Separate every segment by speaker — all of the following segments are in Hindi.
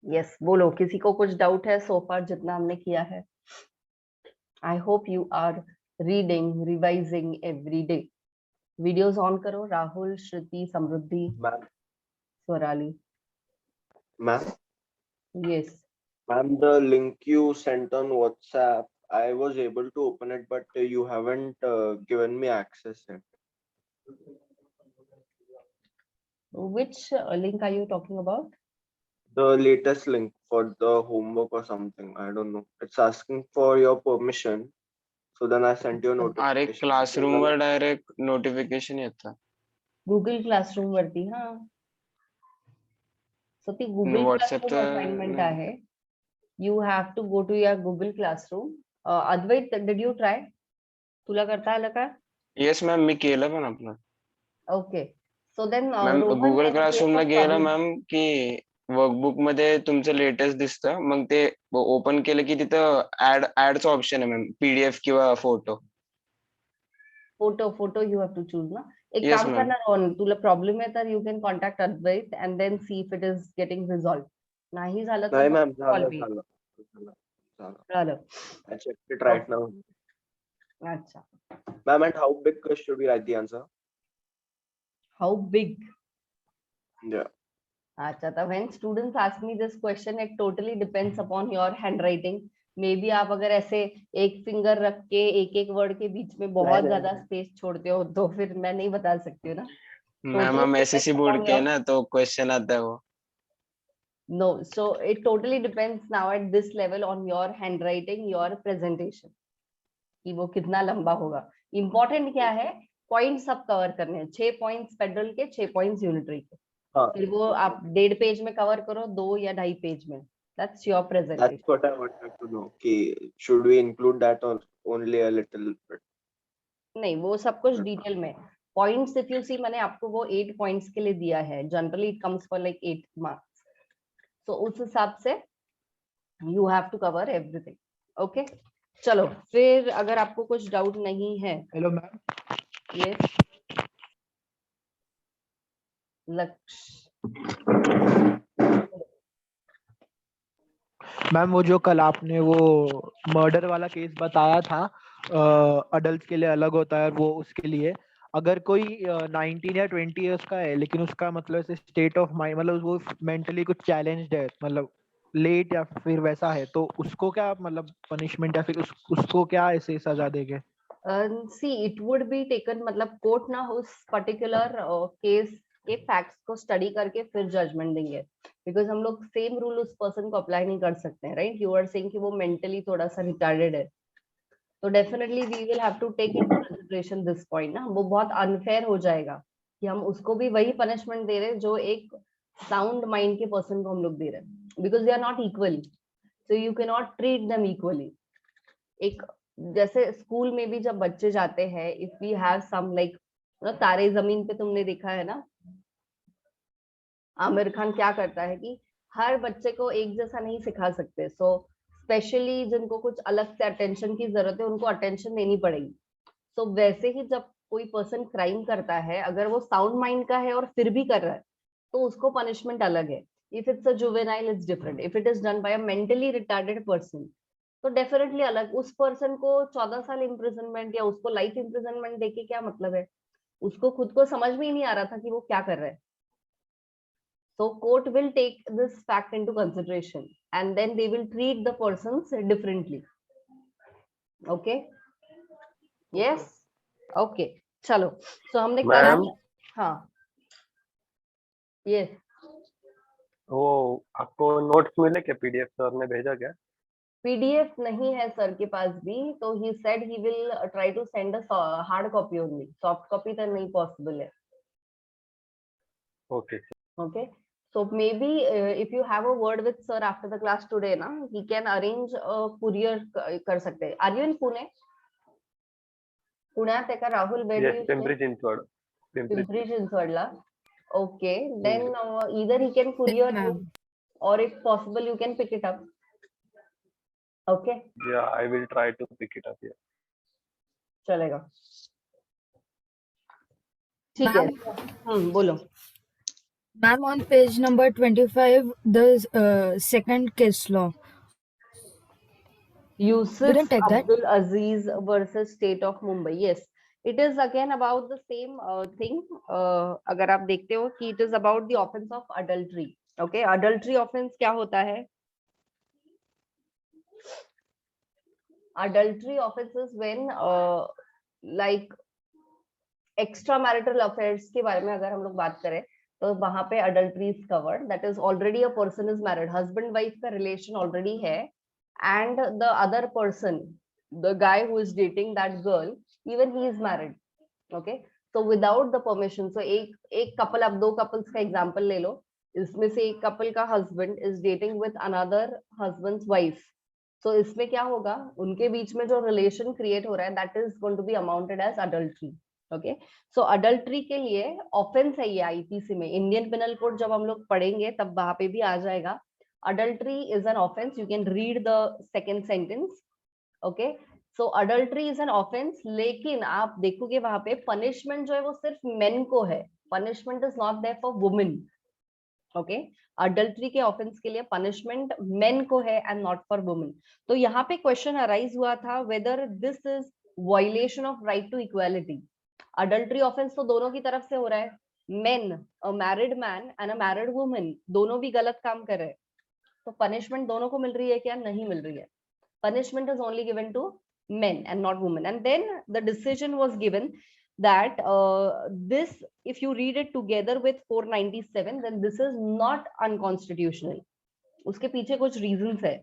Speaker 1: यस, बोलो, किसी को कुछ डाउट है सो फार जितना हमने किया है? I hope you are reading, revising every day. Videos on करो, Rahul, Shruti, Samriddhi,
Speaker 2: ma'am
Speaker 1: Swarali.
Speaker 2: Ma'am
Speaker 1: yes,
Speaker 2: ma'am, the link you sent on WhatsApp, I was able to open it, but you haven't given me access yet.
Speaker 1: which link are you talking about?
Speaker 2: The latest link for the homework or something. I don't know. It's asking for your permission. So then I sent you a
Speaker 3: अरे
Speaker 2: notification.
Speaker 3: क्लासरूम वर डायरेक्ट नोटिफिकेशन येतं.
Speaker 1: गुगल क्लासरूम वरती. हा, सो ती गुगल
Speaker 3: व्हॉट्सअप
Speaker 1: क्लासरूम असाइनमेंट आहे. You have to go to your Google classroom. Advait, did you try? तुला करता आलं का?
Speaker 3: येस मॅम, मी केलं पण आपलं.
Speaker 1: Okay, so then
Speaker 3: ma'am
Speaker 1: Rohan,
Speaker 3: Google
Speaker 1: in case
Speaker 3: क्लासरूमला
Speaker 1: of
Speaker 3: गेलं
Speaker 1: problem,
Speaker 3: मॅम की वर्कबुक मध्ये तुमचं लेटेस्ट दिसतं, मग ते ओपन केलं की तिथं ऍडचं ऑप्शन आहे मॅम, पीडीएफ किंवा photo.
Speaker 1: Photo you have to choose ना. एक
Speaker 3: येस
Speaker 1: काम
Speaker 3: मॅम.
Speaker 1: करणार रोहन, तुला प्रॉब्लेम आहे तर you can contact Advait and then see if it is getting resolve. नाही झालं तर
Speaker 2: No,
Speaker 1: मग
Speaker 2: ma'am.
Speaker 1: कॉल
Speaker 2: Zala,
Speaker 1: मी.
Speaker 2: zala, zala, zala.
Speaker 1: झालं.
Speaker 2: I checked it right now.
Speaker 1: अच्छा,
Speaker 2: Ma'am, and how big should we write the answer?
Speaker 1: How big?
Speaker 2: Yeah.
Speaker 1: अच्छा, तो when students ask me this question, it totally depends upon your handwriting. May be आप अगर ऐसे एक फिंगर रख के एक एक वर्ड के बीच में बहुत ज्यादा स्पेस छोड़ते हो तो फिर मैं नहीं बता सकती हूँ ना.
Speaker 3: मैम हम एसएससी
Speaker 1: depends
Speaker 3: बोर्ड
Speaker 1: upon
Speaker 3: के हैं
Speaker 1: your-
Speaker 3: ना, तो क्वेश्चन आता है वो.
Speaker 1: No, so it totally depends now at this level on your handwriting, your presentation, कि वो कितना लंबा होगा. इम्पोर्टेंट क्या है, पॉइंट्स सब कवर करने हैं. 6 पॉइंट्स फेडरल के, 6 पॉइंट्स यूनिटरी के.
Speaker 2: हाँ.
Speaker 1: फिर वो आप 1.5 पेज में कवर करो, 2 या 2.5 पेज में. That's your presentation.
Speaker 2: That's what I wanted to know. Should we include that or only a little bit?
Speaker 1: नहीं, वो सब कुछ डिटेल में. पॉइंट्स इफ यू सी, मैंने आपको वो 8 पॉइंट्स के लिए दिया है. Generally it comes for like 8 marks. तो उस हिसाब से you have to cover everything. Okay, चलो फिर अगर आपको कुछ डाउट नहीं है.
Speaker 4: Hello ma'am.
Speaker 1: Yes, Lakshya.
Speaker 4: Ma'am वो जो कल आपने वो मर्डर वाला केस बताया था, अडल्ट के लिए अलग होता है और वो उसके लिए, अगर कोई 19 या 20 इयर्स का है लेकिन उसका मतलब ऐसे स्टेट ऑफ माइंड, मतलब वो मेंटली कुछ चैलेंज्ड है, मतलब लेट या फिर वैसा है, तो उसको क्या मतलब पनिशमेंट या फिर उसको क्या ऐसे सजा देंगे?
Speaker 1: See it would be taken, मतलब कोर्ट ना उस पर्टिकुलर केस के फैक्ट्स को स्टडी करके फिर जजमेंट देंगे. बिकॉज हम लोग सेम रूल उस पर्सन को अप्लाई नहीं कर सकते हैं, राइट? यू आर सेइंग कि वो मेंटली थोड़ा सा रिटार्डेड है, तो definitely we will have to take into consideration this point ना. वो बहुत अनफेयर हो जाएगा कि हम उसको भी वही पनिशमेंट दे रहे हैं जो एक साउंड माइंड के पर्सन को हम लोग दे रहे हैं, because they are not equally, so you can not treat them equally. एक जैसे स्कूल में भी जब बच्चे जाते हैं, if we have some like Taare Zameen पे, तुमने देखा है ना आमिर खान क्या करता है कि हर बच्चे को एक जैसा नहीं सिखा सकते. सो स्पेशली जिनको कुछ अलग से अटेंशन की जरूरत है उनको अटेंशन देनी पड़ेगी. सो वैसे ही जब कोई पर्सन क्राइम करता है, अगर वो साउंड माइंड का है और फिर भी कर रहा है तो उसको पनिशमेंट अलग है. If it's a juvenile it's different. If it is done by a mentally retarded person तो डेफिनेटली अलग. उस पर्सन को 14 साल इम्प्रिजनमेंट या उसको लाइफ इम्प्रिजनमेंट देके क्या मतलब है? उसको खुद को समझ में ही नहीं आ रहा था कि वो क्या कर रहा है. So court will take this fact into consideration and then they will treat the persons differently. Okay? Yes? Okay. चलो. So हमने कर
Speaker 5: मैम,
Speaker 1: लिया. हाँ. Yes.
Speaker 5: वो आपको नोट्स मिले क्या? पीडीएफ सर ने भेजा क्या?
Speaker 1: PDF नहीं है सर के पास भी, तो he said he will try to send us hard copy only. Soft copy तो नहीं possible है.
Speaker 5: Okay.
Speaker 1: Okay. So maybe if you have a word with sir after the class today, na, he can arrange a courier कर सकते हैं. Are you in Pune? पुण्यात आहे का Rahul? where do
Speaker 5: yes,
Speaker 1: you
Speaker 5: Pimpri
Speaker 1: stay?
Speaker 5: Chinchwad.
Speaker 1: Pimpri चिंचवडला. Okay, then either he can courier you or if possible you can pick it up. Okay?
Speaker 5: या I will try to pick it up.
Speaker 1: चलेगा. ठीक है. बोलो.
Speaker 6: Ma'am, on page number 25, the second case law.
Speaker 1: Yusuf
Speaker 6: Didn't take that.
Speaker 1: Abdul Aziz versus State of Mumbai. Yes, it is again about the same thing. अगर आप देखते हो कि it is about the offense of adultery. Okay, adultery offense क्या होता है? Adultery offense is when like extramarital affairs के बारे में अगर हम लोग बात करें तो वहां पे adultery is covered. That is already a person is married, husband wife का relation already है, and the other person, the guy who is dating that girl, even he is married. Okay, so without the permission, so एक couple, आप दो couples का example ले लो, इसमें से एक couple का husband is dating with another husband's wife. So इसमें क्या होगा, उनके बीच में जो relation create हो रहा है, that is going to be amounted as adultery. Okay, so adultery के लिए offense है ये IPC में, Indian Penal Code जब हम लोग पढ़ेंगे तब वहां पे भी आ जाएगा. Adultery is an offense. You can read the second sentence. Okay, so adultery is an offense. लेकिन आप देखोगे वहां पे punishment जो है वो सिर्फ men को है. Punishment is not there for women. Okay, adultery के offense के लिए punishment men को है and not for women. तो यहाँ पे question arise हुआ था whether this is violation of right to equality. Adultery offense तो दोनों की तरफ से हो रहा है. Men, a married man and a married woman, दोनों भी गलत काम कर रहे हैं. तो पनिशमेंट दोनों को मिल रही है क्या? नहीं मिल रही है. Punishment is only given to men and not women. And then the decision was given that this, if you read it together with 497, then this is not unconstitutional. उसके पीछे कुछ reasons है.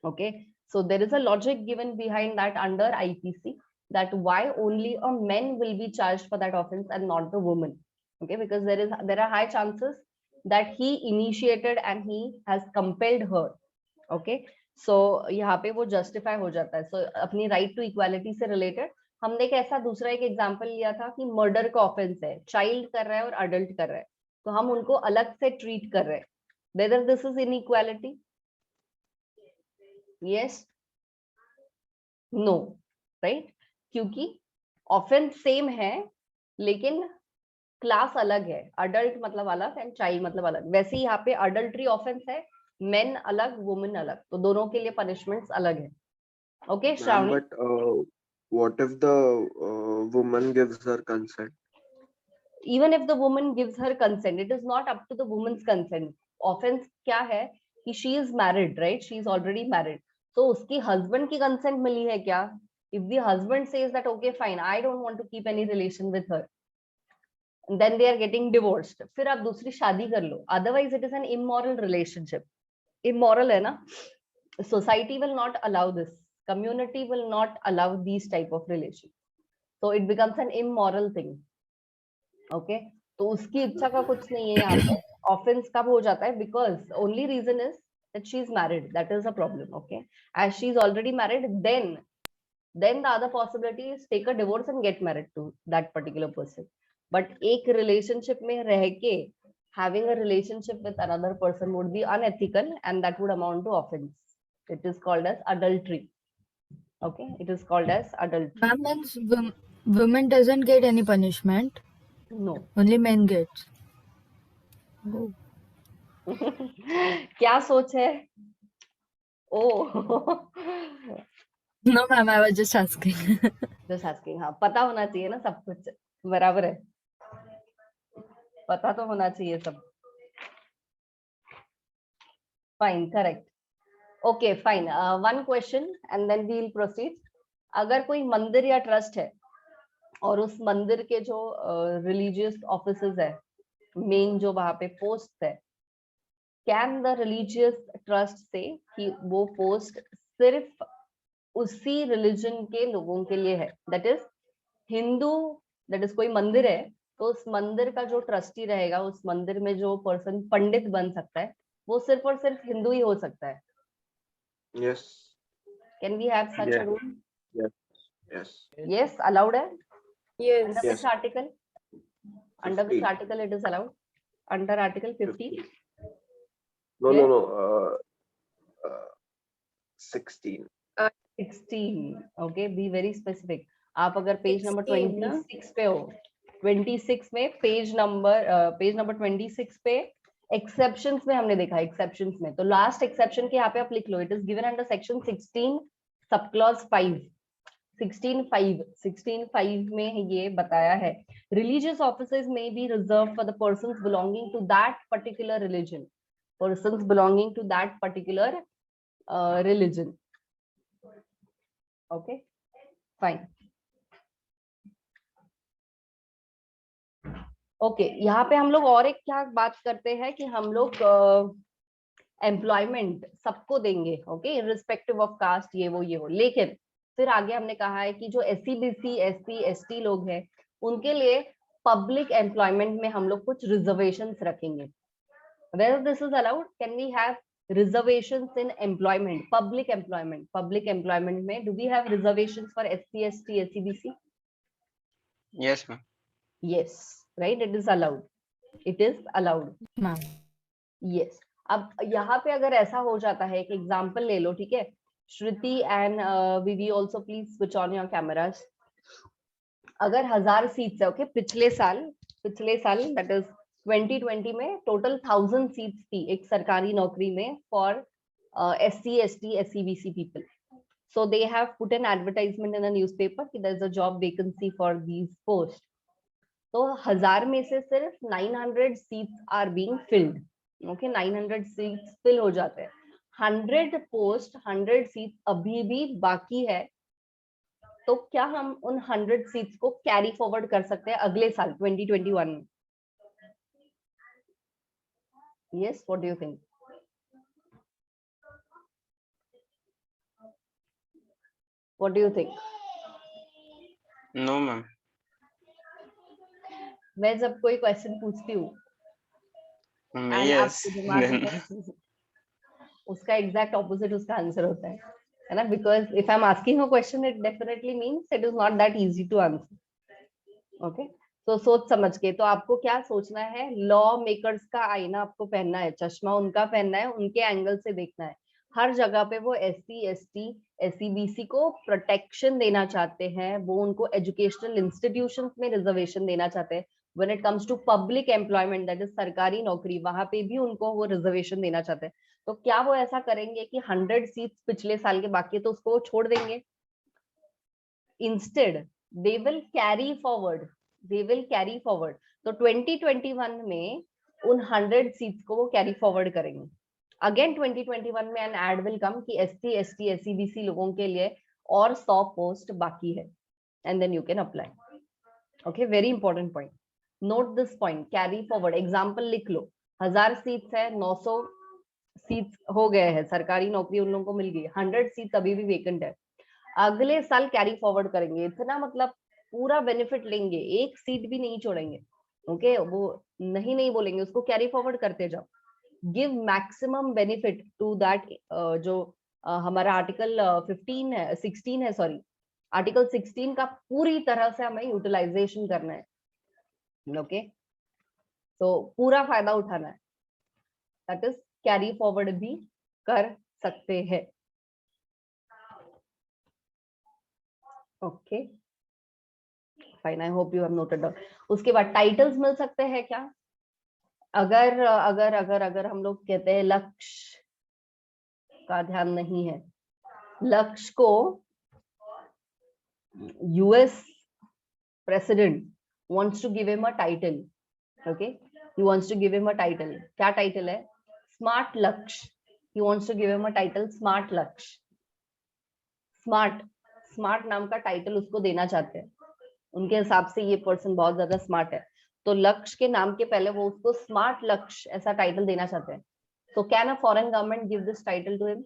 Speaker 1: Okay, so there is a logic given behind that under IPC, that why only a man will be charged for that offense and not the woman. Okay, because there are high chances that he initiated and he has compelled her. Okay, so यहाँ पे वो justify हो जाता है. So अपनी right to equality से related हमने एक ऐसा दूसरा एक एग्जांपल लिया था कि मर्डर का ऑफेंस है, चाइल्ड कर रहा है और अडल्ट कर रहा है, तो हम उनको अलग से ट्रीट कर रहे हैं. Whether this is inequality? Yes, no, right? क्योंकि ऑफेंस सेम है लेकिन क्लास अलग है. अडल्ट मतलब अलग एंड चाइल्ड मतलब अलग. वैसे ही यहाँ पे अडल्ट्री ऑफेंस है, मेन अलग वुमेन अलग, तो दोनों के लिए पनिशमेंट्स अलग है. Okay Shravani.
Speaker 2: But what if the woman gives her consent?
Speaker 1: Even if the woman gives her consent, it is not up to the woman's consent. Offense क्या है कि she is married, right? She is already married. तो उसकी husband की consent मिली है क्या? If the husband says that okay fine, I don't want to keep any relation with her, then they are getting divorced. फिर आप दूसरी शादी कर लो. Otherwise it is an immoral relationship. Immoral है ना? Society will not allow this. Community will not allow these type of relations. So it becomes an immoral thing. Okay, तो उसकी इच्छा का कुछ नहीं है यहाँ पे. Offense कब हो जाता है? Because only reason is that she is married. That is a problem. Okay, as she is already married, then the other possibility is take a divorce and get married to that particular person. But एक relationship में रह के having a relationship with another person would be unethical and that would amount to offense. It is called as adultery. Okay, it is called as adultery.
Speaker 6: Ma'am, means women doesn't get any punishment.
Speaker 1: No.
Speaker 6: Only men gets. Oh.
Speaker 1: क्या सोच है? Oh.
Speaker 6: No, ma'am, I was just asking.
Speaker 1: Just asking. हाँ, पता होना चाहिए ना सब कुछ. बराबर है. पता तो होना चाहिए सब. Fine, correct. Okay, fine. One question and then we'll proceed. अगर कोई मंदिर या ट्रस्ट है और उस मंदिर के जो रिलीजियस ऑफिसर्स है, मेन जो वहां पे पोस्ट है, कैन द रिलीजियस ट्रस्ट से कि वो पोस्ट सिर्फ उसी रिलीजन के लोगों के लिए है? That is Hindu, that is कोई मंदिर है तो उस मंदिर का जो ट्रस्टी रहेगा, उस मंदिर में जो पर्सन पंडित बन सकता है, वो सिर्फ और सिर्फ हिंदू ही हो सकता है.
Speaker 2: Yes.
Speaker 1: Can we have such a
Speaker 5: Yes.
Speaker 1: rule?
Speaker 2: Yes.
Speaker 1: Yes, allowed है.
Speaker 6: Yes.
Speaker 1: Under which article? Under which
Speaker 2: 50.
Speaker 1: article it is allowed? Under article 50.
Speaker 2: 50. No,
Speaker 1: Yes.
Speaker 2: no, no. 16.
Speaker 1: 16. Okay, be very specific. आप अगर पेज नंबर
Speaker 6: 16 ना?
Speaker 1: 26 पे हो 26 में पेज नंबर 26 पे एक्सेप्शंस में हमने देखा, एक्सेप्शंस में तो लास्ट एक्सेप्शन के यहाँ पे आप लिख लो, it is given under section 16 sub clause 5 16(5) में ये बताया है, religious offices may be reserved for the persons belonging to that particular religion, persons belonging to that particular religion. Okay, fine. Okay, यहाँ पे हम लोग और एक क्या बात करते हैं कि हम लोग एम्प्लॉयमेंट सबको देंगे, ओके, इररिस्पेक्टिव ऑफ कास्ट, ये वो, लेकिन फिर आगे हमने कहा है कि जो SC/BC SC ST लोग हैं उनके लिए पब्लिक एम्प्लॉयमेंट में हम लोग कुछ रिजर्वेशंस रखेंगे. Whether this is allowed, can we have reservations in employment, public employment में do we have reservations for SC ST SC/BC?
Speaker 3: Yes ma'am.
Speaker 1: Yes, right, it is allowed.
Speaker 6: ma'am.
Speaker 1: Yes. अब यहाँ पे अगर ऐसा हो जाता है, एक एग्जांपल ले लो, ठीक है, Shruti and Vivi also please switch on your cameras. अगर 1000 सीट्स है, ओके, पिछले साल दैट इज 2020 में टोटल 1000 सीट्स थी एक सरकारी नौकरी में for SC ST SC/BC people. So they have put an advertisement in a newspaper कि there is a job vacancy for these post. तो 1000 में से सिर्फ 900 seats are being filled. Okay, 900 seats fill हो जाते हैं. 100 पोस्ट 100 सीट्स अभी भी बाकी है. तो क्या हम उन 100 सीट्स को कैरी फॉरवर्ड कर सकते हैं अगले साल 2021 में? Yes, what do you think? What do you think?
Speaker 3: No ma'am.
Speaker 1: मैं जब कोई क्वेश्चन पूछती हूँ and
Speaker 3: Yes.
Speaker 1: आपके दिमाग
Speaker 3: Then
Speaker 1: में उसका एग्जैक्ट ऑपोजिट उसका आंसर होता है ना, because if I am asking a question it definitely means it is not that easy to answer. Okay, तो सोच समझ के, तो आपको क्या सोचना है, लॉ मेकर्स का आईना आपको पहनना है, चश्मा उनका पहनना है, उनके एंगल से देखना है. हर जगह पे वो SC ST SC/BC को प्रोटेक्शन देना चाहते हैं, वो उनको एजुकेशनल इंस्टीट्यूशंस में रिजर्वेशन देना चाहते हैं. When it comes to public employment, that is सरकारी नौकरी, वहां पे भी उनको वो रिजर्वेशन देना चाहते हैं. तो क्या वो ऐसा करेंगे कि 100 सीट्स पिछले साल के बाकी है तो उसको छोड़ देंगे? Instead they will carry forward. तो 2021 में उन 100 सीट्स को वो कैरी फॉरवर्ड करेंगे. अगेन 2021 में एन एड विल कम कि SC ST SC/BC लोगों के लिए और 100 पोस्ट बाकी है, and then you can apply. Okay, very important point, note this point, carry forward. Example लिख लो, 1000 सीट्स है, 900 सीट्स हो गए हैं, सरकारी नौकरी उन लोगों को मिल गई, 100 सीट्स अभी भी वेकेंट है, अगले साल कैरी फॉरवर्ड करेंगे. इतना मतलब पूरा बेनिफिट लेंगे, एक सीट भी नहीं छोड़ेंगे. ओके, वो नहीं बोलेंगे, उसको कैरी फॉरवर्ड करते जाओ. Give maximum benefit to that. जो हमारा आर्टिकल 16 है, सॉरी, आर्टिकल 16 का पूरी तरह से हमें यूटिलाइजेशन करना है. ओके, तो पूरा फायदा उठाना है, दैट इज कैरी फॉरवर्ड भी कर सकते हैं. Okay, fine, I hope you have noted down. उसके बाद टाइटल्स मिल सकते हैं क्या? अगर अगर अगर अगर हम लोग कहते हैं लक्ष्य का ध्यान नहीं है, लक्ष्य को US president wants to give him a title. Okay, he wants to give him a title. क्या टाइटल है? स्मार्ट लक्ष्य. He wants to give him a title smart लक्ष्य. स्मार्ट नाम का टाइटल उसको देना चाहते हैं. उनके हिसाब से ये पर्सन बहुत ज्यादा स्मार्ट है, तो लक्ष्य के नाम के पहले वो उसको स्मार्ट लक्ष्य ऐसा टाइटल देना चाहते हैं. So can a foreign government give this title to him?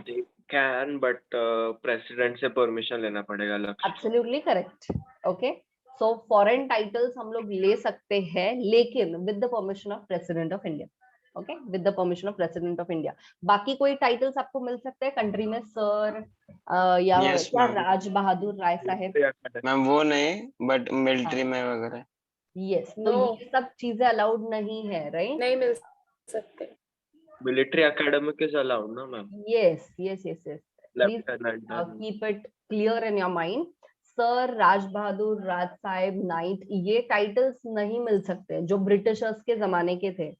Speaker 2: They can, but president से permission लेना पड़ेगा लक्ष्य.
Speaker 1: Absolutely correct. Okay, so foreign titles हम लोग ले सकते हैं, लेकिन with the permission of President of India. Okay, with the permission of President of India. बाकी कोई टाइटल्स आपको मिल सकते हैं कंट्री में, सर या
Speaker 3: Yes,
Speaker 1: क्या
Speaker 3: ma'am.
Speaker 1: राज बहादुर राय साहेब?
Speaker 3: मैम वो नहीं, बट मिलिट्री में वगैरह.
Speaker 1: यस, तो
Speaker 7: No.
Speaker 1: ये सब चीजें अलाउड नहीं है, राइट?
Speaker 7: नहीं मिल सकते.
Speaker 2: Military academic is allowed, no ma'am?
Speaker 1: Yes. Please
Speaker 2: Lieutenant.
Speaker 1: keep it clear in your mind. Sir, Raj Bahadur, Raj Saheb, knight, ये टाइटल्स नहीं मिल सकते जो ब्रिटिशर्स के जमाने के थे,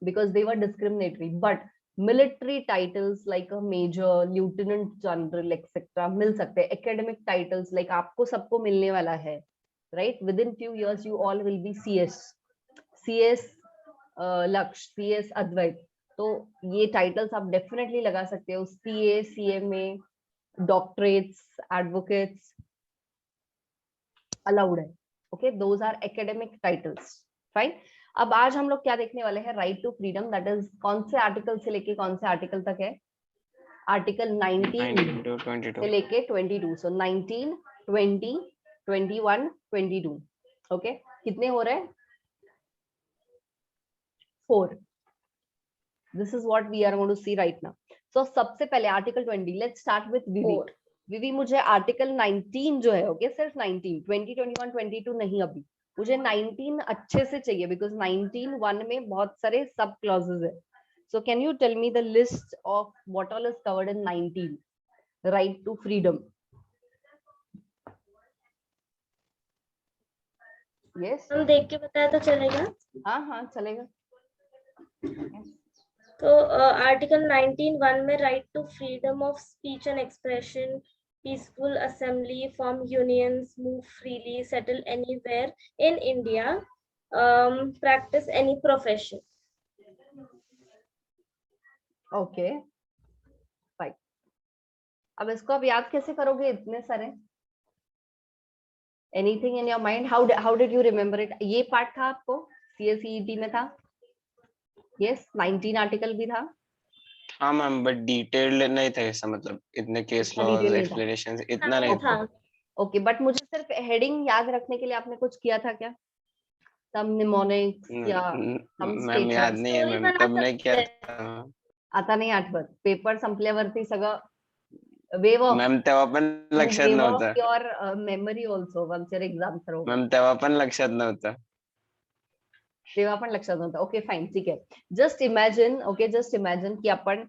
Speaker 1: because they were discriminatory. But military titles like a major, lieutenant general etcetera मिल सकते हैं. एकेडमिक टाइटल्स लाइक आपको सबको मिलने वाला है, right? With in few years you all will be CS लक्ष्य, CS अद्वैत. तो ये टाइटल्स आप डेफिनेटली लगा सकते हो. CA, CMA, doctorates, advocates allowed है. Okay, those are academic titles. Fine. अब आज हम लोग क्या देखने वाले हैं? Right to freedom. That is कौन से आर्टिकल से लेके कौन से आर्टिकल तक है? Article 19
Speaker 3: 19 to 22.
Speaker 1: से लेके 22. सो 19, 20, 21, 22. ओके, कितने हो रहे हैं? 4. This is what we are going to see right now. So सबसे पहले आर्टिकल 20. Let's start with विवी. विवी, मुझे आर्टिकल 19 जो है, ओके, सिर्फ 19, 20, 21, 22 नहीं. अभी मुझे 19 अच्छे से चाहिए, बिकॉज 19(1) में बहुत सारे सब क्लॉजेस है. So can you tell me the list of what all is covered in 19? Right to freedom. Yes.
Speaker 7: हम देख के बताया तो चलेगा.
Speaker 1: हाँ चलेगा.
Speaker 7: तो आर्टिकल 19(1) में right to freedom of speech and expression, peaceful assembly, form unions, move freely, settle anywhere in India, practise any profession.
Speaker 1: Okay, fine. अब इसको आप याद कैसे करोगे इतने सारे? Anything in your mind? How did you remember it? ये पार्ट था आपको CSET में था? यस, 19 आर्टिकल भी था.
Speaker 3: हाँ मैम, बट डिटेल्ड नहीं था ऐसा, मतलब इतने केस
Speaker 1: इतना
Speaker 3: लॉज
Speaker 1: detail नहीं था.
Speaker 3: एक्सप्लेनेशंस इतना नहीं था.
Speaker 7: था.
Speaker 1: ओके, बट मुझे सिर्फ हेडिंग याद रखने के लिए आपने कुछ किया था क्या? सम निमोनिक्स या some
Speaker 3: मैम याद
Speaker 1: statements?
Speaker 3: नहीं है
Speaker 7: Story
Speaker 3: मैम,
Speaker 7: बना
Speaker 3: तब नहीं
Speaker 7: सकते
Speaker 3: किया
Speaker 7: हैं.
Speaker 3: था
Speaker 1: आता नाही आठवत. पेपर संपल्यावरती सगळं वेव ऑफ
Speaker 3: मॅम. तेव्हा पण लक्षात
Speaker 1: वेव ऑफ
Speaker 3: नव्हतं
Speaker 1: your memory also once your exams are over.
Speaker 3: Ma'am, तेव्हा पण लक्षात नव्हतं.
Speaker 1: तेव्हा पण लक्षात नव्हतं. ओके, फाईन, ठीक आहे. Just imagine, okay, just imagine की आपण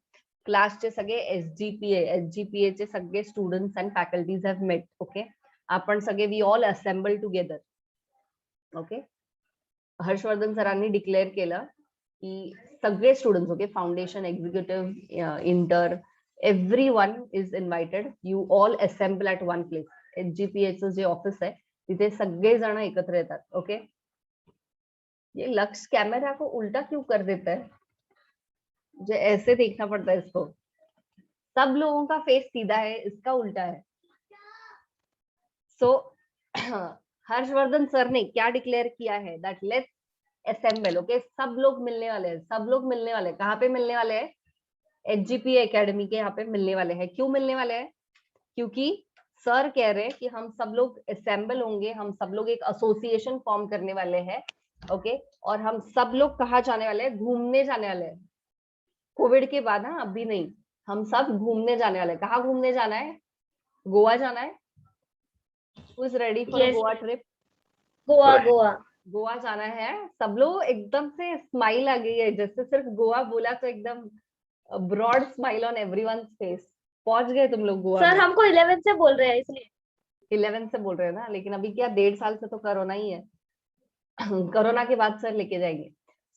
Speaker 1: क्लासचे सगळे SGPA चे सगळे students and faculties have met. Okay, आपण सगळे we all assemble together. Okay, Harshvardhan सरांनी डिक्लेअर केलं की सगळे students, okay, foundation, executive, inter, everyone is invited. You all assemble at one place. SGPA चं जे ऑफिस आहे तिथे सगळे जण एकत्र येतात. ओके, ये लक्ष्य कैमरा को उल्टा क्यों कर देता है? मुझे ऐसे देखना पड़ता है इसको. सब लोगों का फेस सीधा है, इसका उल्टा है. सो हर्षवर्धन सर ने क्या डिक्लेयर किया है? That let's assemble. ओके, सब लोग मिलने वाले हैं. सब लोग मिलने वाले हैं. कहाँ पे मिलने वाले हैं? SGPA एकेडमी के यहाँ पे मिलने वाले हैं. क्यों मिलने वाले हैं? क्योंकि सर कह रहे हैं कि हम सब लोग असेंबल होंगे, हम सब लोग एक एसोसिएशन फॉर्म करने वाले हैं. ओके, और हम सब लोग कहाँ जाने वाले हैं? घूमने जाने वाले हैं. कोविड के बाद, हाँ, अभी नहीं. हम सब घूमने जाने वाले हैं. कहाँ घूमने जाना है? गोवा जाना है. Who is ready for
Speaker 7: Yes.
Speaker 1: Goa trip?
Speaker 7: Goa
Speaker 1: जाना है. सब लोग एकदम से स्माइल आ गई है, जैसे सिर्फ गोवा बोला तो एकदम broad smile on everyone's face. पहुंच गए तुम लोग गोवा?
Speaker 7: सर हमको 11 से बोल रहे हैं इसलिए.
Speaker 1: 11 से बोल रहे हैं ना, लेकिन अभी क्या 1.5 साल से तो कोरोना ही है. कोरोना के बाद सर लेके जाएंगे.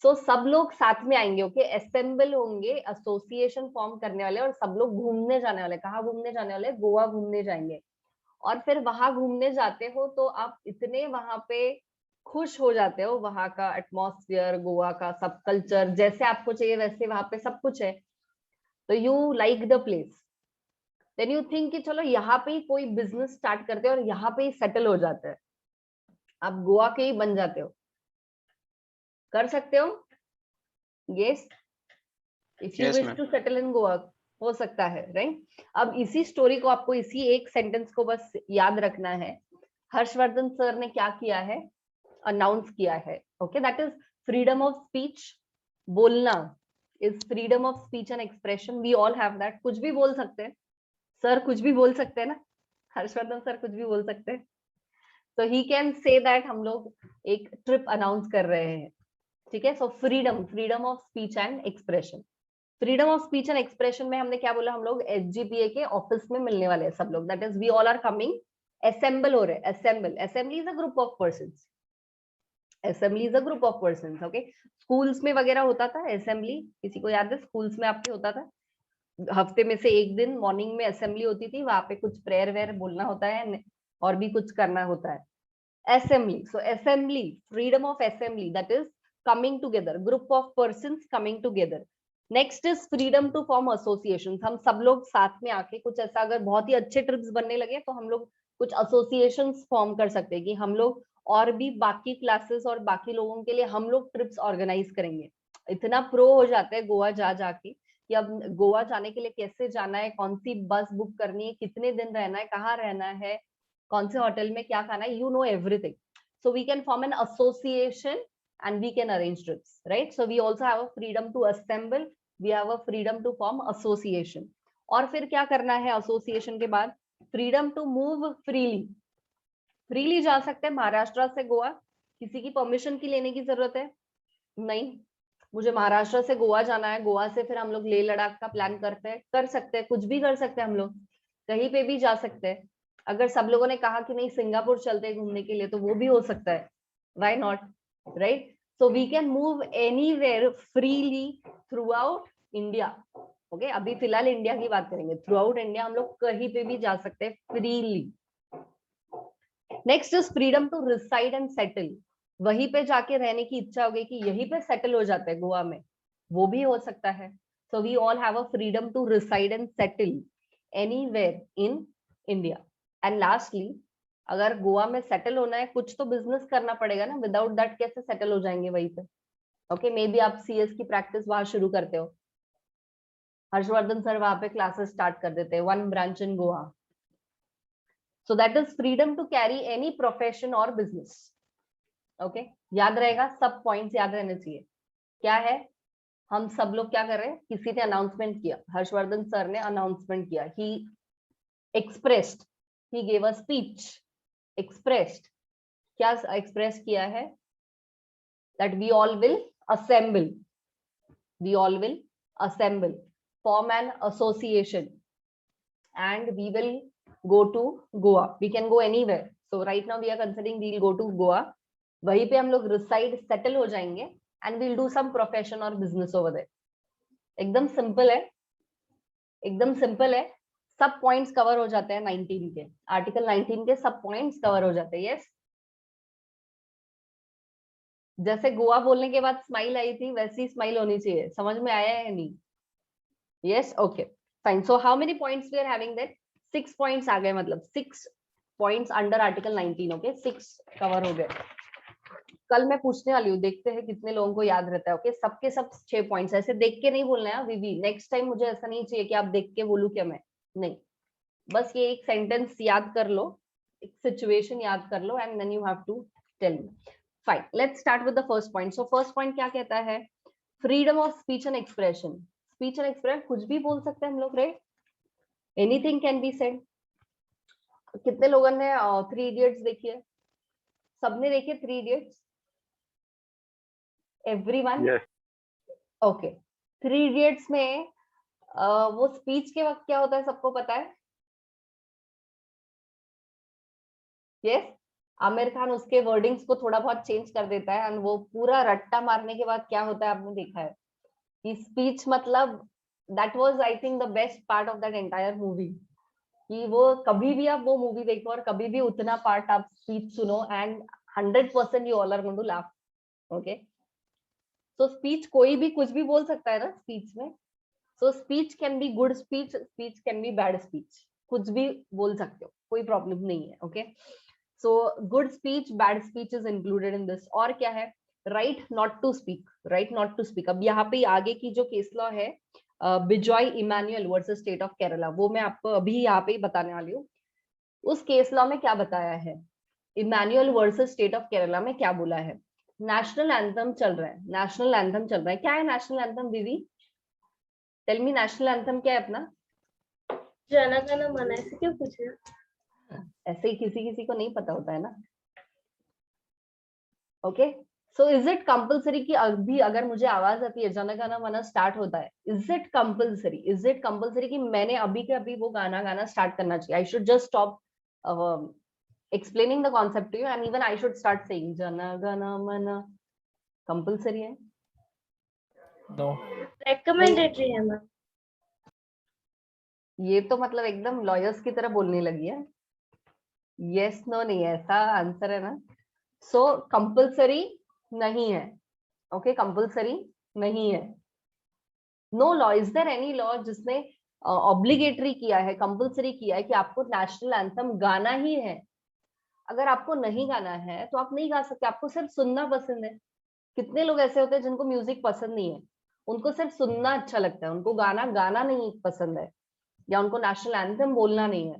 Speaker 1: सो सब लोग साथ में आएंगे. ओके, असेंबल होंगे, एसोसिएशन फॉर्म करने वाले, और सब लोग घूमने जाने वाले. कहाँ घूमने जाने वाले? गोवा घूमने जाएंगे. और फिर वहां घूमने जाते हो तो आप इतने वहां पे खुश हो जाते हो. वहां का एटमॉस्फेयर, गोवा का सब कल्चर जैसे आपको चाहिए वैसे वहां पे सब कुछ है. तो you like the place. Then you think कि चलो यहाँ पे ही कोई बिजनेस स्टार्ट करते हैं और यहाँ पे ही सेटल हो जाते हैं. आप गोवा के ही बन जाते हो. कर सकते हो? Yes, if you
Speaker 3: Yes,
Speaker 1: wish
Speaker 3: ma'am.
Speaker 1: To settle in Goa, हो सकता है, राइट? अब इसी स्टोरी को आपको, इसी एक सेंटेंस को बस याद रखना है. हर्षवर्धन सर ने क्या किया है? अनाउंस किया है. Okay, that is freedom of speech. बोलना is freedom of speech and expression. We all have that. कुछ भी बोल सकते हैं सर, कुछ भी बोल सकते हैं ना. हर्षवर्धन सर कुछ भी बोल सकते हैं. तो ही कैन से दैट हम लोग एक ट्रिप अनाउंस कर रहे हैं. ठीक है, सो freedom of speech and expression. Freedom of speech and expression में हमने क्या बोला? हम लोग SGPA के ऑफिस में मिलने वाले हैं सब लोग. That is we all are coming assemble हो रहे हैं, assemble, assembly is a group of persons, assembly is a group of persons, okay. Schools में वगैरह होता था असेंबली, किसी को याद है स्कूल्स में आपके होता था, हफ्ते में से एक दिन मॉर्निंग में असेंबली होती थी, वहां पे कुछ प्रेयर वेयर बोलना होता है और भी कुछ करना होता है, assembly. So assembly, freedom of assembly, that is coming together, group of persons coming together. Next is freedom to form associations. हम सब लोग साथ में आके कुछ ऐसा, अगर बहुत ही अच्छे ट्रिप्स बनने लगे तो हम लोग कुछ एसोसिएशंस फॉर्म कर सकते हैं कि हम लोग और भी बाकी क्लासेस और बाकी लोगों के लिए हम लोग ट्रिप्स ऑर्गेनाइज करेंगे। इतना प्रो हो जाते हैं गोवा जा जाके कि अब गोवा जाने के लिए कैसे जाना है, कौन सी बस बुक करनी है, कितने दिन रहना है, कहाँ रहना है, कौन से होटल में क्या खाना है, you know everything. So we can form an association and we can arrange trips, right? So we also have a freedom to assemble, we have a freedom to form association. और फिर क्या करना है association के बाद? Freedom to move freely. Freely जा सकते हैं महाराष्ट्र से गोवा, किसी की परमिशन की लेने की जरूरत है नहीं। मुझे महाराष्ट्र से गोवा जाना है, गोवा से फिर हम लोग लेह लद्दाख का प्लान करते हैं, कर सकते हैं, कुछ भी कर सकते हैं, हम लोग कहीं पे भी जा सकते हैं। अगर सब लोगों ने कहा कि नहीं सिंगापुर चलते हैं घूमने के लिए तो वो भी हो सकता है, why not, right? So we can move anywhere freely throughout India, okay. अभी फिलहाल इंडिया की बात करेंगे, थ्रू आउट इंडिया हम लोग कहीं पे भी जा सकते हैं freely. Next is freedom to reside and settle, वहीं पे जाके रहने की इच्छा हो गई कि यहीं पे सेटल हो जाते हैं गोवा में, वो भी हो सकता है। So we all have a freedom to reside and settle anywhere in India. And lastly, अगर गोवा में सेटल होना है कुछ तो बिजनेस करना पड़ेगा ना, विदाउट दैट कैसे सेटल हो जाएंगे वहीं पे, ओके। मे बी आप सीएस की प्रैक्टिस वहां शुरू करते हो, हर्षवर्धन सर वहां पे क्लासेस स्टार्ट कर देते हैं, 1 branch in Goa. So that is freedom to carry any profession और बिजनेस, ओके। याद रहेगा, सब पॉइंट्स याद रहने चाहिए। क्या है, हम सब लोग क्या कर रहे हैं, किसी ने अनाउंसमेंट किया, हर्षवर्धन सर ने अनाउंसमेंट किया, he expressed, he gave a speech, expressed, क्या एक्सप्रेस किया है, that we all will assemble, we all will assemble, form an association and we will go to Goa. We can go anywhere. So right now we are considering we will go to Goa. वहीं पे हम लोग reside settle हो जाएंगे and we'll do some profession or business over there. एकदम सिंपल है, एकदम सिंपल है। सब पॉइंट्स कवर हो जाते हैं 19 के, आर्टिकल 19 के सब पॉइंट्स कवर हो जाते हैं। यस, जैसे गोवा बोलने के बाद स्माइल आई थी वैसी स्माइल होनी चाहिए। समझ में आया है नहीं? Yes, okay fine. So how many points we are having that? 6 points आ गए, मतलब 6 points under article 19, okay. 6 cover हो गए। कल मैं पूछने वाली हूँ, देखते हैं कितने लोगों को याद रहता है, ओके। सबके सब 6 पॉइंट्स, ऐसे देख के नहीं बोलना है वीवी। नेक्स्ट टाइम मुझे ऐसा नहीं चाहिए कि आप देख के बोलूं क्या मैं, नहीं, बस ये एक सेंटेंस याद कर लो, एक सिचुएशन याद कर लो and then you have to tell me. Fine, let's start with the first point. So first point क्या कहता है? Freedom of speech and expression. Speech and expression कुछ भी बोल सकते हैं हम लोग, right? Anything can be said. कितने लोगों ने 3 इडियट्स देखी है? सबने देखी 3 idiots? Everyone?
Speaker 5: Yes.
Speaker 1: Okay. 3 idiots में वो स्पीच के वक्त क्या होता है सबको पता है? यस, आमिर खान उसके वर्डिंग्स को थोड़ा बहुत चेंज कर देता है एंड वो पूरा रट्टा मारने के बाद क्या होता है आपने देखा है कि स्पीच, मतलब that was I think the best part of that entire movie, कि वो कभी भी आप वो मूवी देखो और कभी भी उतना पार्ट आप स्पीच सुनो and 100% you all are going to laugh, okay. So speech कोई भी कुछ भी बोल सकता है ना स्पीच में। So speech can be good speech, speech can be bad speech, कुछ भी बोल सकते हो, कोई प्रॉब्लम नहीं है, okay. So good speech, bad speech is included in this. और क्या है? Right not to speak, right not to speak. अब यहाँ पे आगे की जो केस लॉ है, Bijoe Emmanuel versus state of Kerala, वो मैं आपको अभी यहाँ पे ही बताने वाली हूँ। उस केस लॉ में क्या बताया है, Emmanuel versus state of Kerala में क्या बोला है? नेशनल एंथम चल रहा है, नेशनल एंथम चल रहा है। क्या है नेशनल एंथम दीदी? टेल मी, नेशनल एंथम क्या है अपना?
Speaker 7: जन गण मन, ऐसे क्यों पूछे?
Speaker 1: ऐसे ही किसी किसी को नहीं पता होता है ना, okay. So is it compulsory कि अभी अगर मुझे आवाज आती है जन गण मन स्टार्ट होता है, इज इट कंपल्सरी, कि मैंने अभी के अभी वो गाना गाना स्टार्ट करना चाहिए? I should just stop explaining the concept to you, and even I should start saying Jana Gana Mana. Compulsory है?
Speaker 4: No.
Speaker 7: Recommendatory है मैम.
Speaker 1: ये तो मतलब एकदम लॉयर्स की तरह बोलने लगी है. यस नो नहीं है, ऐसा आंसर है ना. सो कंपल्सरी नहीं है. ओके, कंपल्सरी नहीं है. No law. Is there any law जिसने ऑब्लिगेटरी किया है, कंपल्सरी किया है कि आपको नेशनल एंथम गाना ही है? अगर आपको नहीं गाना है तो आप नहीं गा सकते. आपको सिर्फ सुनना पसंद है. कितने लोग ऐसे होते हैं जिनको म्यूजिक पसंद नहीं है, उनको सिर्फ सुनना अच्छा लगता है, उनको गाना गाना नहीं पसंद है, या उनको नेशनल एंथम बोलना नहीं है.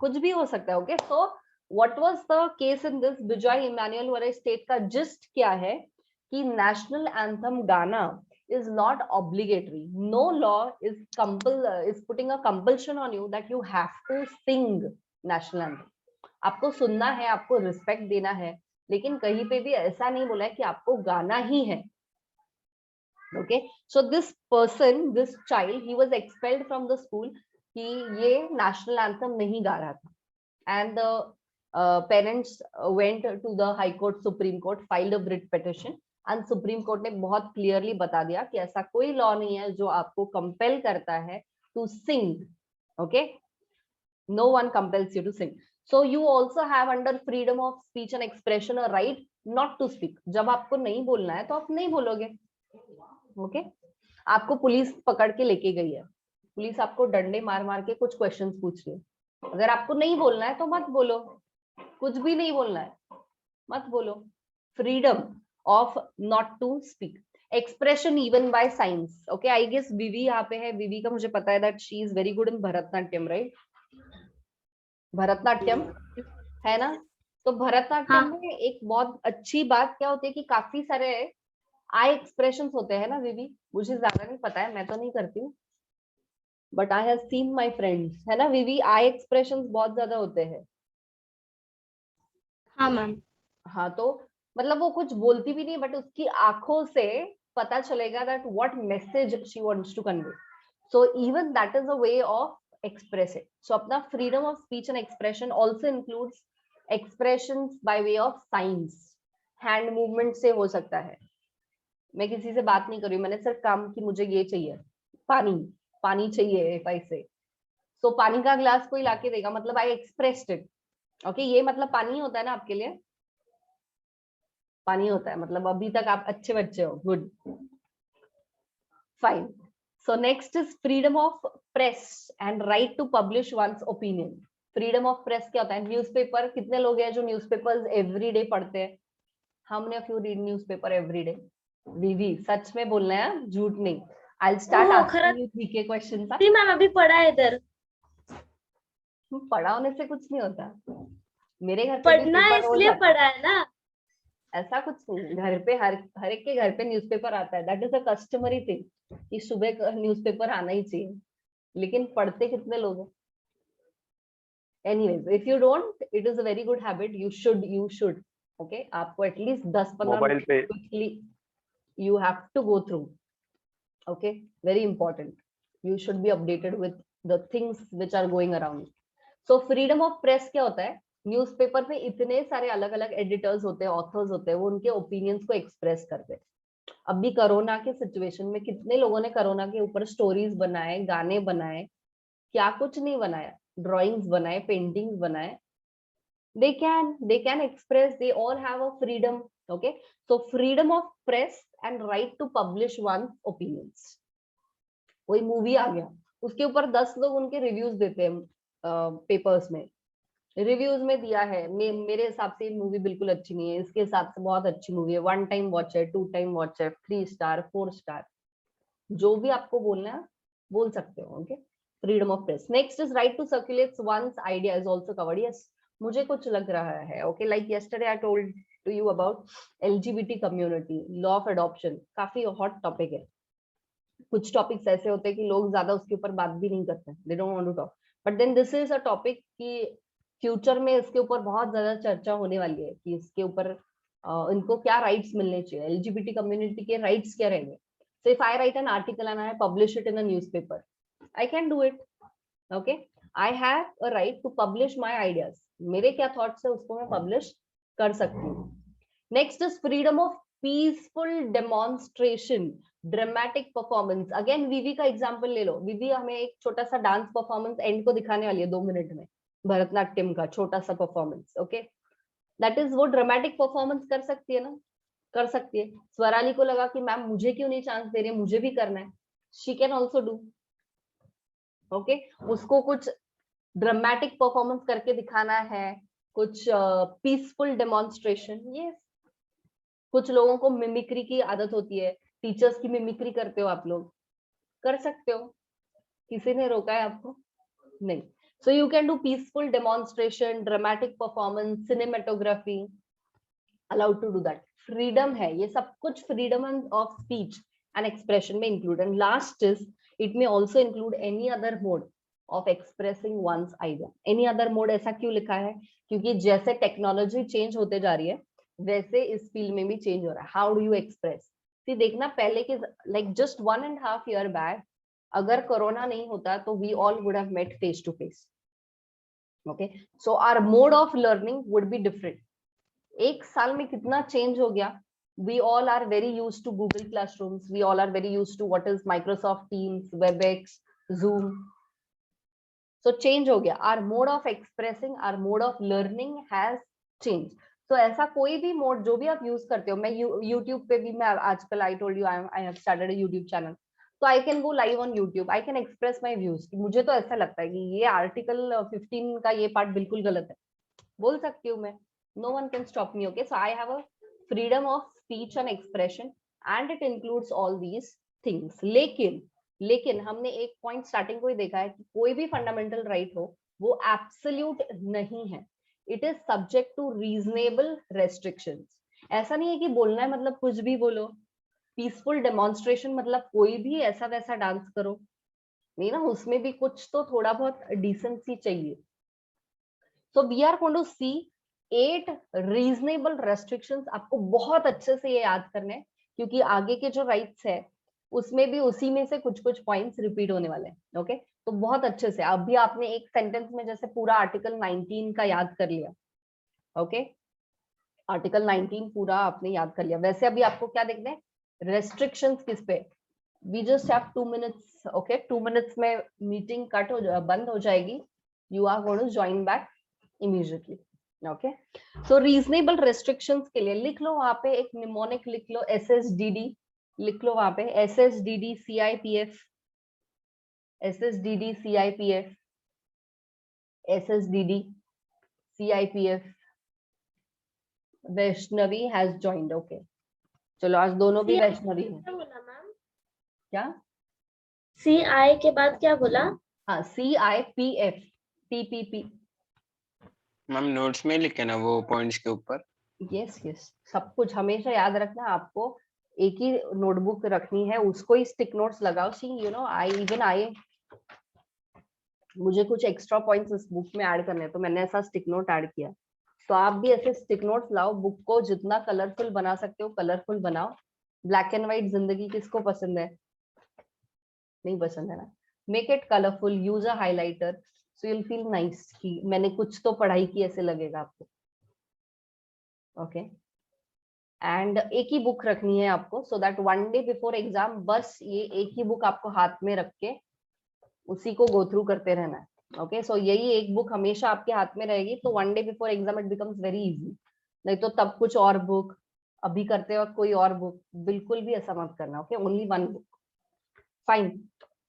Speaker 1: कुछ भी हो सकता है. Okay, so what was the case in this Bijoe Emmanuel versus state का जिस्ट क्या है कि नेशनल एंथम गाना is not obligatory. No law is putting a compulsion on you that you have to sing national anthem. आपको सुनना है, आपको रिस्पेक्ट देना है, लेकिन कहीं पे भी ऐसा नहीं बोला है कि आपको गाना ही है. Okay, so this person, this child, he was expelled from the school कि ये national anthem नहीं गा रहा था. And the parents went to the High Court, Supreme Court, filed a writ petition. And supreme court ने बहुत क्लियरली बता दिया कि ऐसा कोई लॉ नहीं है जो आपको कंपेल करता है to sing. Okay, no one compels you to sing. So you also have under freedom of speech and expression a right not to speak. जब आपको नहीं बोलना है तो आप नहीं बोलोगे. ओके, आपको पुलिस पकड़ के लेके गई है, पुलिस आपको डंडे मार मार के कुछ क्वेश्चंस पूछ रही है. अगर आपको नहीं बोलना है तो मत बोलो. कुछ भी नहीं बोलना है, मत बोलो. Freedom of not to speak. Expression even by signs. Okay, I guess विवी यहाँ पे है. विवी का मुझे पता है that she is very good in Bharatanatyam, right? Bharatanatyam है ना. तो भरतनाट्यम में एक बहुत अच्छी बात क्या होती है कि काफी सारे आई एक्सप्रेशंस होते हैं ना विवी. मुझे ज्यादा नहीं पता है, मैं तो नहीं करती हूँ, but I have seen my friends, है ना विवी. आई एक्सप्रेशंस बहुत ज्यादा होते हैं.
Speaker 7: हाँ मैम.
Speaker 1: हाँ, तो मतलब वो कुछ बोलती भी नहीं, बट उसकी आंखों से पता चलेगा that what message she wants to convey. So even that is a way of expressing. So अपना freedom of speech and expression also includes expressions by way of signs. hand movement से हो सकता है. मैं किसी से बात नहीं कर रही हूँ, मैंने सिर्फ काम कि मुझे ये चाहिए, पानी पानी चाहिए पैसे. So पानी का ग्लास कोई लाके देगा, मतलब I expressed it. Okay, ये मतलब पानी होता है ना आपके लिए. पानी होता है मतलब अभी तक आप अच्छे बच्चे हो. Good, fine. So next is freedom of press and right to publish one's opinion. Freedom of press क्या होता है? न्यूज़पेपर. कितने लोग हैं जो न्यूज़पेपर्स एवरीडे पढ़ते हैं? How many of you read newspaper everyday? Vivi, सच में बोलना है, झूठ नहीं. I will start asking you GK questions.
Speaker 7: जी मैम, अभी पढ़ा है इधर.
Speaker 1: पढ़ा होने से कुछ नहीं होता. मेरे घर पे
Speaker 7: पढ़ना है इसलिए पढ़ा है ना.
Speaker 1: ऐसा कुछ नहीं. घर पे हर एक के घर पे न्यूज़पेपर आता है. That is a customary thing कि सुबह न्यूज़पेपर आना ही चाहिए, लेकिन पढ़ते कितने लोग हैं? Anyways, if you don't, it is a very good habit. You should okay, आपको एटलीस्ट 10-15
Speaker 5: मोबाइल पे
Speaker 1: quickly you have to go through. Okay, very important. You should be updated with the things which are going around. So freedom of press क्या होता है? न्यूज़पेपर पे इतने सारे अलग अलग एडिटर्स होते हैं, ऑथर्स होते हैं, वो उनके ओपिनियंस को एक्सप्रेस करते हैं. अभी कोरोना के सिचुएशन में कितने लोगों ने कोरोना के ऊपर स्टोरीज बनाए, गाने बनाए, क्या कुछ नहीं बनाया, ड्राइंग्स बनाए, पेंटिंग्स बनाए. they can express. They all have a freedom. Okay, so freedom of press and right to publish one's opinions. कोई मूवी आ गया, उसके ऊपर 10 लोग उनके रिव्यूज देते हैं पेपर्स में. रिव्यूज में दिया है, मेरे हिसाब से मूवी बिल्कुल अच्छी नहीं है, इसके हिसाब से बहुत अच्छी मूवी है, 1 टाइम वॉच है, 2 टाइम वॉच है, 3 स्टार 4 स्टार. जो भी आपको बोलना है बोल सकते हो. Okay, freedom of press. Next is right to circulate one's idea is also covered. Yes, मुझे कुछ लग रहा है. Okay, like yesterday I told to you about LGBT community, law of adoption. काफी हॉट टॉपिक है. कुछ टॉपिक्स ऐसे होते हैं कि लोग ज्यादा उसके ऊपर बात भी नहीं करते, they don't want to talk. But then this is a topic कि फ्यूचर में इसके ऊपर बहुत ज्यादा चर्चा होने वाली है कि इसके ऊपर इनको क्या राइट्स मिलने चाहिए, LGBT कम्युनिटी के राइट्स क्या रहेंगे. So if I write an article and I publish it in a newspaper, I can do it. Okay, I have a right to publish my ideas, मेरे क्या थॉट्स है उसको मैं पब्लिश कर सकती हूँ. Next is freedom of peaceful demonstration, dramatic performance. Again Vivi का एग्जांपल ले लो. वीवी हमें एक छोटा सा डांस परफॉर्मेंस एंड को दिखाने वाली है 2 मिनट में, भरतनाट्यम का छोटा सा परफॉर्मेंस. ओके, दैट इज वो ड्रामेटिक परफॉर्मेंस कर सकती है ना, कर सकती है. स्वराली को लगा कि मैम मुझे क्यों नहीं चांस दे रही है, मुझे भी करना है, she can also do. Okay, उसको कुछ ड्रामेटिक परफॉर्मेंस करके दिखाना है, कुछ पीसफुल डेमोन्स्ट्रेशन. यस, कुछ लोगों को मिमिक्री की आदत होती है, टीचर्स की मिमिक्री करते हो आप लोग, कर सकते हो, किसी ने रोका है आपको? नहीं. So you can do peaceful demonstration, dramatic performance, cinematography, allowed to do that. Freedom है, ये सब कुछ freedom of speech and expression में include. And last is it may also include any other mode of expressing one's idea. Any other mode ऐसा क्यों लिखा है? क्योंकि जैसे टेक्नोलॉजी चेंज होते जा रही है वैसे इस फील्ड में भी चेंज हो रहा है. How do you express? See देखना, पहले के लाइक जस्ट 1.5 year बैक अगर कोरोना नहीं होता तो we all would have met face to face. Okay, so our mode of learning would be different. एक साल में कितना चेंज हो गया. We all are very used to Google Classrooms. We all are very used to what is Microsoft Teams, WebEx, Zoom. So change हो गया. Our mode of expressing, our mode of learning has changed. So ऐसा कोई भी मोड जो भी आप यूज करते हो, मैं YouTube पे भी, मैं आजकल I told you I have started a YouTube channel. So I can go live on YouTube. I can express my views. मुझे तो ऐसा लगता है कि ये आर्टिकल 15 का ये पार्ट बिल्कुल गलत है, बोल सकती हूँ मैं. No one can stop me. Okay, so I have a freedom of speech and expression and it includes all these things. लेकिन हमने एक पॉइंट स्टार्टिंग को ही देखा है कि कोई भी फंडामेंटल राइट हो वो एब्सोल्यूट नहीं है. It is subject to reasonable restrictions. ऐसा नहीं है कि बोलना है मतलब कुछ भी बोलो. पीसफुल डेमोन्स्ट्रेशन मतलब कोई भी ऐसा वैसा डांस करो नहीं ना, उसमें भी कुछ तो थोड़ा बहुत डिसेंसी चाहिए. So we are going to see 8 reasonable restrictions. आपको बहुत अच्छे से ये याद करने हैं क्योंकि आगे के जो राइट्स है उसमें भी उसी में से कुछ कुछ पॉइंट्स रिपीट होने वाले हैं. ओके, तो बहुत अच्छे से अभी आपने एक सेंटेंस में जैसे पूरा आर्टिकल 19 का याद कर लिया. ओके, आर्टिकल 19 पूरा आपने याद कर लिया. वैसे अभी आपको क्या देखना है, रेस्ट्रिक्शंस किस पे. We just have 2 minutes. Okay, 2 minutes में मीटिंग बंद हो जाएगी. You are going to join back immediately. Okay, so reasonable restrictions के लिए लिख लो वहां पे एक निमोनिक लिख लो, SSDD लिख लो वहां पे, SSDD CIPF, SSDD CIPF, SSDD CIPF. Vaishnavi has joined. Okay, चलो आज दोनों भी वैष्णवी हैं.
Speaker 7: क्या बोला मैम?
Speaker 1: क्या?
Speaker 7: CI के बाद क्या बोला?
Speaker 1: हाँ, CIPF, TPP.
Speaker 3: मैम नोट्स में लिखे ना वो पॉइंट्स के ऊपर.
Speaker 1: यस यस, सब कुछ हमेशा याद रखना. आपको एक ही नोटबुक रखनी है, उसको ही स्टिक नोट्स लगाओ. सी यू नो आई मुझे कुछ एक्स्ट्रा पॉइंट्स इस बुक में ऐड करने हैं तो मैंने ऐसा स्टिक नोट ऐड किया. तो आप भी ऐसे स्टिक नोट्स लाओ. बुक को जितना कलरफुल बना सकते हो कलरफुल बनाओ. ब्लैक एंड व्हाइट जिंदगी किसको पसंद है? नहीं पसंद है ना. Make it colourful, use a highlighter so you will feel nice कि मैंने कुछ तो पढ़ाई की, ऐसे लगेगा आपको. ओके, एंड एक ही बुक रखनी है आपको so that one day before exam बस ये एक ही बुक आपको हाथ में रख के उसी को गो थ्रू करते रहना है. ओके, सो यही एक बुक हमेशा आपके हाथ में रहेगी तो one day before exam it becomes very easy. नहीं तो तब कुछ और बुक, अभी करते वक्त कोई और बुक, बिल्कुल भी ऐसा मत करना. Okay, only one book. Fine,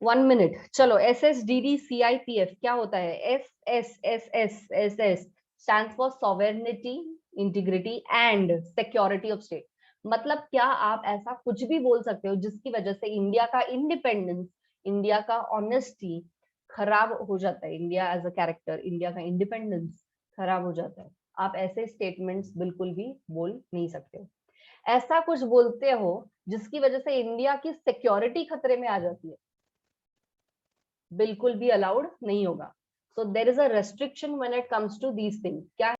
Speaker 1: 1 minute. चलो, SSDD CIPF क्या होता है? SS stands for sovereignty, integrity and security of state. मतलब क्या आप ऐसा कुछ भी बोल सकते हो जिसकी वजह से इंडिया का इंडिपेंडेंस, इंडिया का ऑनेस्टी खराब हो जाता है. India as a character, India का इंडिपेंडेंस खराब हो जाता है. आप ऐसे स्टेटमेंट्स बिल्कुल भी बोल नहीं सकते हो. ऐसा कुछ बोलते हो जिसकी वजह से इंडिया की सिक्योरिटी खतरे में आ जाती है, बिल्कुल भी अलाउड नहीं होगा. So there is a restriction when it comes to these things. क्या